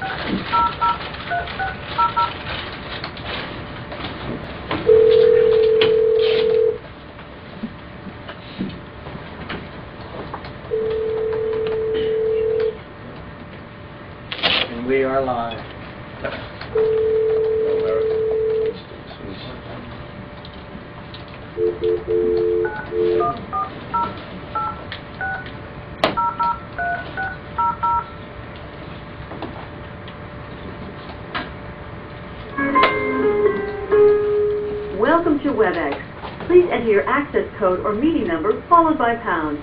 And we are live. Welcome to WebEx. Please enter your access code or meeting number followed by pound.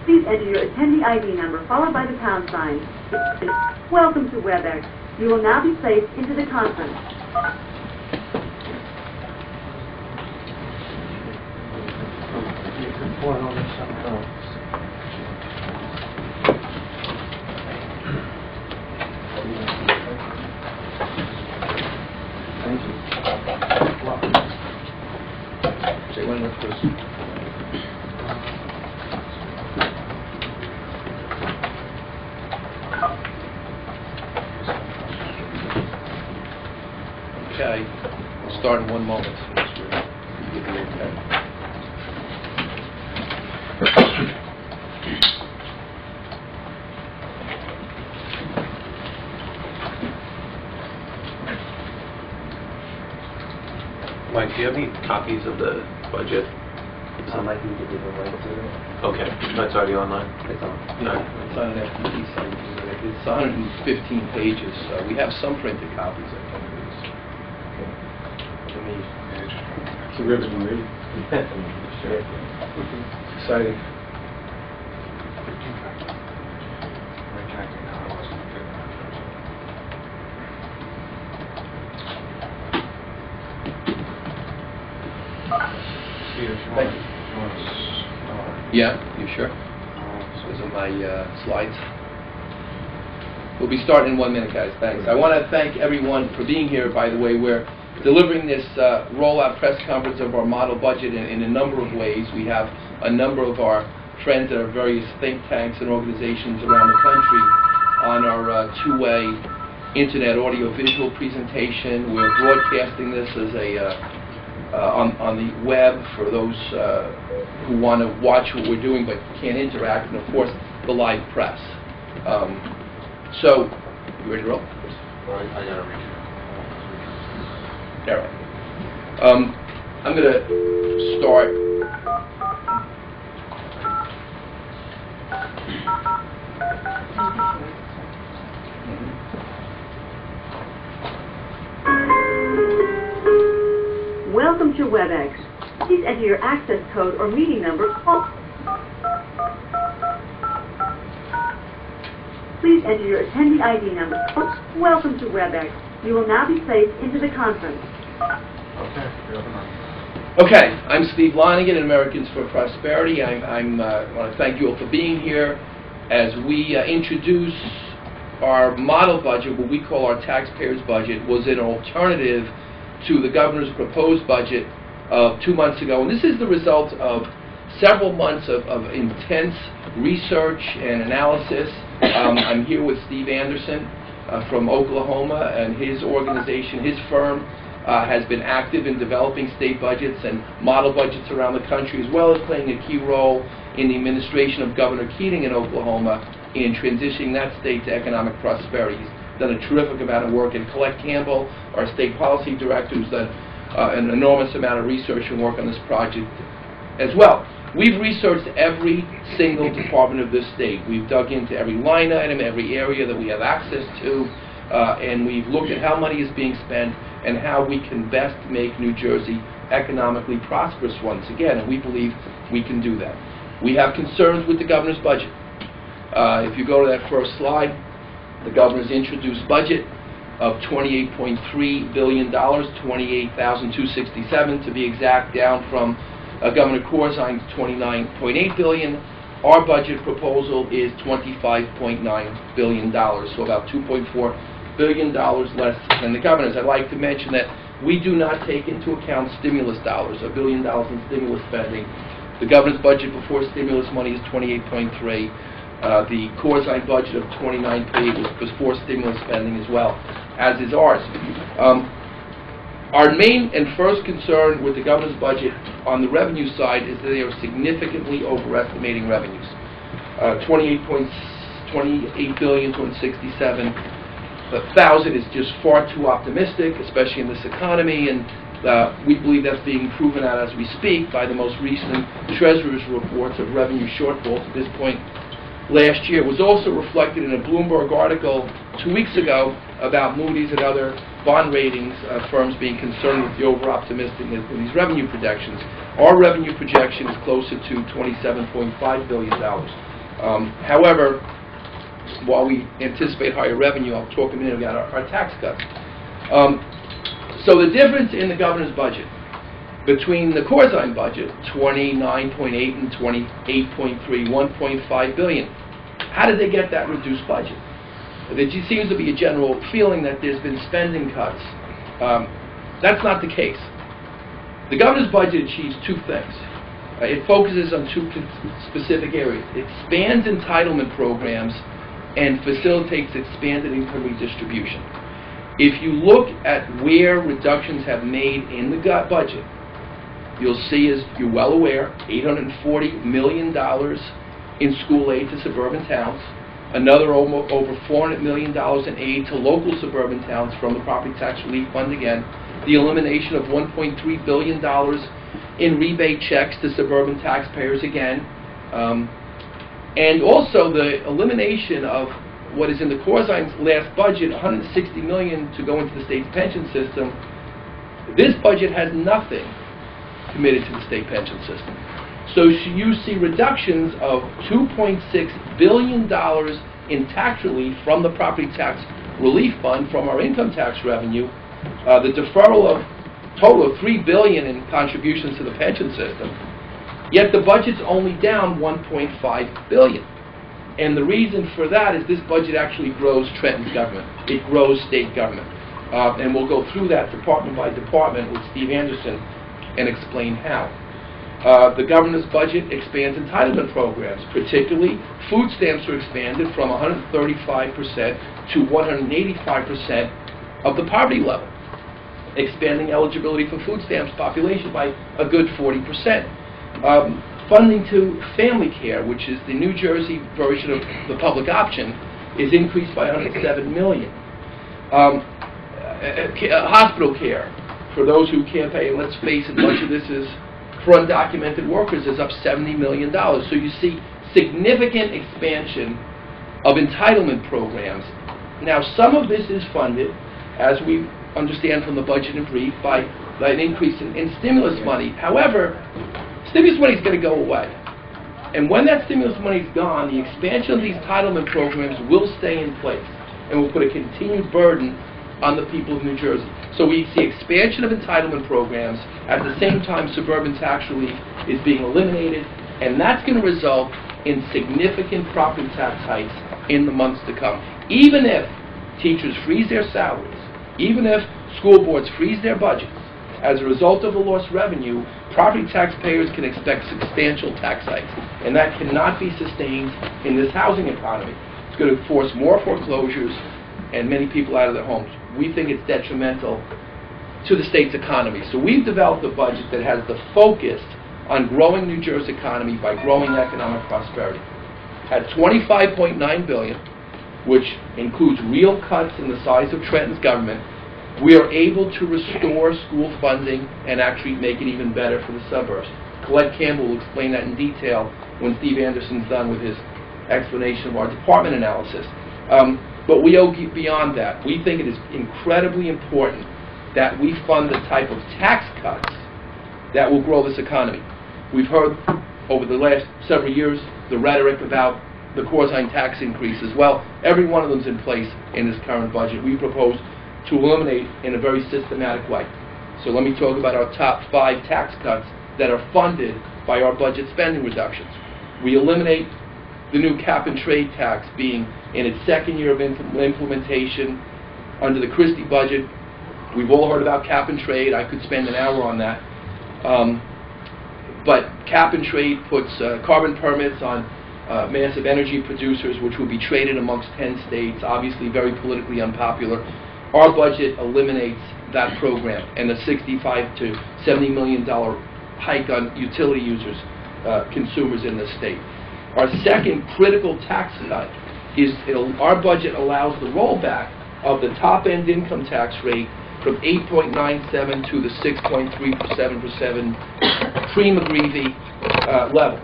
Please enter your attendee ID number followed by the pound sign. Welcome to WebEx. You will now be placed into the conference. Thank you. Say one more, please. Okay, we'll start in one moment. Mike, do you have any copies of the budget? I can give you the link to it. Okay, that's already online? It's on. No, it's on an FTP site. It's 115 pages. We have some printed copies, I think. It's a riveting read. Sure. Exciting. Thank you. Yeah, you sure? Those are my slides. We'll be starting in 1 minute, guys. Thanks. I want to thank everyone for being here, by the way. We're delivering this rollout press conference of our model budget in a number of ways. We have a number of our friends at our various think tanks and organizations around the country on our two-way internet audio-visual presentation. We're broadcasting this as a on the web for those who want to watch what we're doing but can't interact, and of course the live press. So, you ready to roll? I gotta read All right. I'm going to start. Welcome to WebEx. Please enter your access code or meeting number. Please enter your attendee ID number. Welcome to WebEx. You will now be placed into the conference. Okay, I'm Steve Lonigan, Americans for Prosperity. I want to thank you all for being here as we introduce our model budget. What we call our taxpayers budget was an alternative to the governor's proposed budget of 2 months ago. And this is the result of several months of intense research and analysis. I'm here with Steve Anderson from Oklahoma, and his organization, his firm, has been active in developing state budgets and model budgets around the country, as well as playing a key role in the administration of Governor Keating in Oklahoma in transitioning that state to economic prosperity. He's done a terrific amount of work. And Colette Campbell, our state policy director, who's done an enormous amount of research and work on this project as well. We've researched every single department of this state. We've dug into every line item, every area that we have access to, and we've looked at how money is being spent and how we can best make New Jersey economically prosperous once again, and we believe we can do that. We have concerns with the governor's budget. If you go to that first slide, the governor's introduced budget of $28.3 billion, $28,267 to be exact, down from Governor Corzine's $29.8 billion. Our budget proposal is $25.9 billion, so about $2.4 billion less than the governor's. I'd like to mention that we do not take into account stimulus dollars, $1 billion in stimulus spending. The governor's budget before stimulus money is 28.3. The quasi budget of 29.8 was for stimulus spending as well, as is ours. Our main and first concern with the governor's budget on the revenue side is that they are significantly overestimating revenues. 28,267,000 is just far too optimistic, especially in this economy, and we believe that's being proven out as we speak by the most recent Treasurer's reports of revenue shortfalls at this point. Last year was also reflected in a Bloomberg article 2 weeks ago about Moody's and other bond ratings firms being concerned with the over-optimistic in these revenue projections. Our revenue projection is closer to $27.5 billion. However, while we anticipate higher revenue, I'll talk a minute about our tax cuts. So the difference in the governor's budget between the Corzine budget, 29.8 and 28.3, 1.5 billion. How did they get that reduced budget? There seems to be a general feeling that there's been spending cuts. That's not the case. The governor's budget achieves two things. It focuses on two specific areas. It expands entitlement programs and facilitates expanded income redistribution. If you look at where reductions have made in the budget, you'll see, as you're well aware, $840 million in school aid to suburban towns, another over $400 million in aid to local suburban towns from the Property Tax Relief Fund again, the elimination of $1.3 billion in rebate checks to suburban taxpayers again, and also the elimination of what is in the Corzine's last budget, $160 million to go into the state's pension system. This budget has nothing committed to the state pension system. So you see reductions of $2.6 billion in tax relief from the Property Tax Relief Fund from our income tax revenue, the deferral of total of $3 billion in contributions to the pension system, yet the budget's only down $1.5 billion. And the reason for that is this budget actually grows Trenton's government. It grows state government. And we'll go through that department by department with Steve Anderson and explain how. The governor's budget expands entitlement programs, particularly food stamps are expanded from 135% to 185% of the poverty level, expanding eligibility for food stamps population by a good 40%. Funding to family care, which is the New Jersey version of the public option, is increased by $107 million. Hospital care, for those who can't pay, and let's face it, much of this is for undocumented workers, is up $70 million. So you see significant expansion of entitlement programs. Now, some of this is funded, as we understand from the budget in brief, by an increase in stimulus money. However, stimulus money is going to go away. And when that stimulus money is gone, the expansion of these entitlement programs will stay in place and will put a continued burden on the people of New Jersey. So we see expansion of entitlement programs. At the same time, suburban tax relief is being eliminated, and that's going to result in significant property tax hikes in the months to come. Even if teachers freeze their salaries, even if school boards freeze their budgets, as a result of the lost revenue, property taxpayers can expect substantial tax hikes, and that cannot be sustained in this housing economy. It's going to force more foreclosures and many people out of their homes. We think it's detrimental to the state's economy. So we've developed a budget that has the focus on growing New Jersey economy by growing economic prosperity. At $25.9 billion, which includes real cuts in the size of Trenton's government, we are able to restore school funding and actually make it even better for the suburbs. Colette Campbell will explain that in detail when Steve Anderson's done with his explanation of our department analysis. But we go beyond that. We think it is incredibly important that we fund the type of tax cuts that will grow this economy. We've heard over the last several years the rhetoric about the Corzine tax increases. Well, every one of them is in place in this current budget. We propose to eliminate in a very systematic way. So let me talk about our top 5 tax cuts that are funded by our budget spending reductions. We eliminate the new cap-and-trade tax, being in its second year of implementation under the Christie budget. We've all heard about cap and trade. I could spend an hour on that. But cap and trade puts carbon permits on massive energy producers, which will be traded amongst 10 states, obviously very politically unpopular. Our budget eliminates that program and the $65 to $70 million hike on utility users, consumers in the state. Our second critical tax cut is our budget allows the rollback of the top-end income tax rate from 8.97 to the 6.37% pre-McGreevy levels.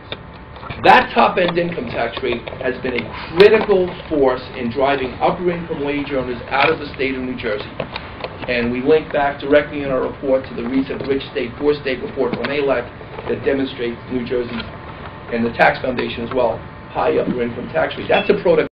That top-end income tax rate has been a critical force in driving upper-income wage earners out of the state of New Jersey. And we link back directly in our report to the recent Rich State, Poor State report from ALEC that demonstrates New Jersey and the Tax Foundation as well, high upper-income tax rate. That's a product